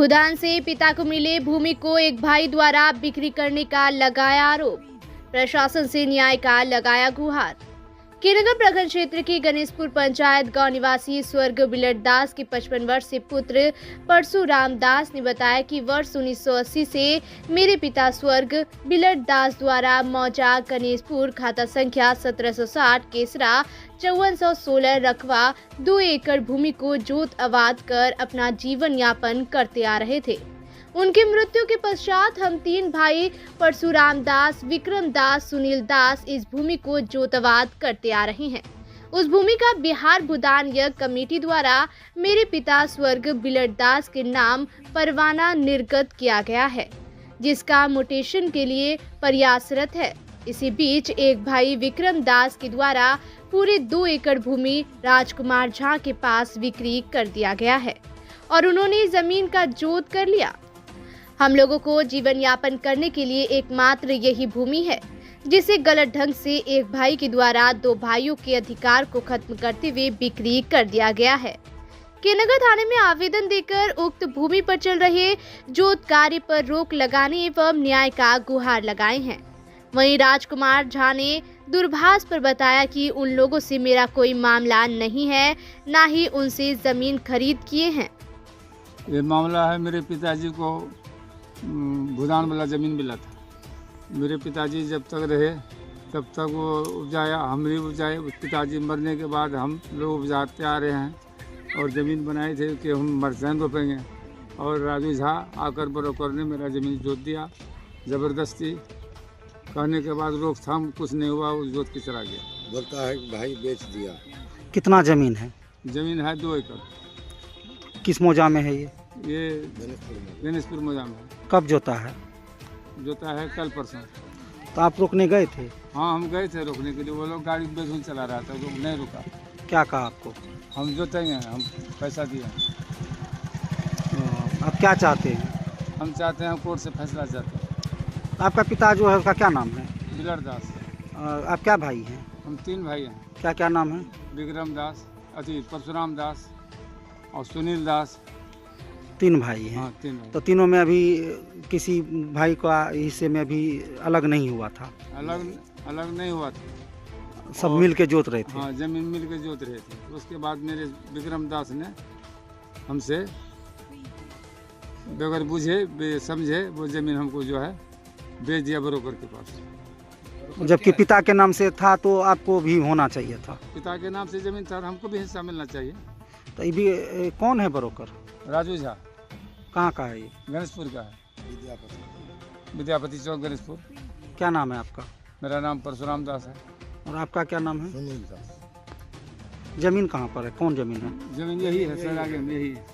भूदान से पिता को मिले भूमि को एक भाई द्वारा बिक्री करने का लगाया आरोप। प्रशासन से न्याय का लगाया गुहार। कीर्तनगर प्रखंड क्षेत्र की गणेशपुर पंचायत गांव निवासी स्वर्ग बिलट दास के 55 वर्षीय पुत्र परशुराम दास ने बताया कि वर्ष 1980 से मेरे पिता स्वर्ग बिलट दास द्वारा मौजा गणेशपुर खाता संख्या 1760 केसरा 5416 रकबा 2 एकड़ भूमि को जोत आबाद कर अपना जीवन यापन करते आ रहे थे। उनकी मृत्यु के पश्चात हम 3 भाई परशुराम दास, विक्रम दास, सुनील दास इस भूमि को जोतवाद करते आ रहे हैं। उस भूमि का बिहार भूदान यज्ञ कमेटी द्वारा मेरे पिता स्वर्ग बिलट दास के नाम परवाना निर्गत किया गया है, जिसका म्यूटेशन के लिए प्रयासरत है। इसी बीच एक भाई विक्रम दास के द्वारा पूरे 2 एकड़ भूमि राजकुमार झा के पास बिक्री कर दिया गया है और उन्होंने जमीन का जोत कर लिया। हम लोगों को जीवन यापन करने के लिए एकमात्र यही भूमि है, जिसे गलत ढंग से एक भाई के द्वारा 2 भाइयों के अधिकार को खत्म करते हुए बिक्री कर दिया गया है। कीर्तनगर थाने में आवेदन देकर उक्त भूमि पर चल रहे जोत कार्य पर रोक लगाने एवं न्याय का गुहार लगाए हैं। वहीं राजकुमार झा ने दूरभाष पर बताया कि उन लोगों से मेरा कोई मामला नहीं है, ना ही उनसे जमीन खरीद किए हैं। ये मामला है, मेरे पिताजी को भूदान वाला ज़मीन मिला था। मेरे पिताजी जब तक रहे तब तक वो उपजाया, हम भी उपजाए। पिताजी मरने के बाद हम लोग उपजाते आ रहे हैं और ज़मीन बनाए थे कि हम मरचान रोपेंगे। और राजू झा आकर ब्रोकर ने मेरा ज़मीन जोत दिया ज़बरदस्ती। कहने के बाद रोकथाम कुछ नहीं हुआ, उस जोत की चला गया। बोलता है कि भाई बेच दिया। कितना जमीन है? ज़मीन है 2 एकड़। किस मौजा में है ये गणेशपुर मौजा में। कब जोता है? जोता है कल परसों। तो आप रोकने गए थे? हाँ, हम गए थे रोकने के लिए। वो लोग गाड़ी बेसुन चला रहा था, तो नहीं रुका। क्या कहा आपको? हम जोतेंगे, हम पैसा दिए। आप क्या चाहते हैं? हम चाहते हैं कोर्ट से फैसला चाहते हैं। आपका पिता जो है उसका क्या नाम है? बिलट दास। आप क्या भाई हैं? हम 3 भाई हैं। क्या क्या नाम है? विक्रम दास, परशुराम दास और सुनील दास। 3 भाई हैं। हाँ, 3 भाई। तो तीनों में अभी किसी भाई का हिस्से में अभी अलग नहीं हुआ था? अलग नहीं हुआ था, सब मिल के जोत रहे थे। हाँ, जमीन मिल के जोत रहे थे। उसके बाद मेरे विक्रम दास ने हमसे बगैर बुझे समझे वो जमीन हमको जो है बेच दिया ब्रोकर के पास। जबकि पिता के नाम से था तो आपको भी होना चाहिए था। पिता के नाम से जमीन था, हमको भी हिस्सा मिलना चाहिए। तो ये भी कौन है ब्रोकर? राजू झा। कहाँ का है ये? गणेशपुर का है, विद्यापति चौक गणेशपुर। क्या नाम है आपका? मेरा नाम परशुराम दास है। और आपका क्या नाम है? सुनील दास। जमीन कहाँ पर है? कौन जमीन है? जमीन यही है सर, आगे में यही है।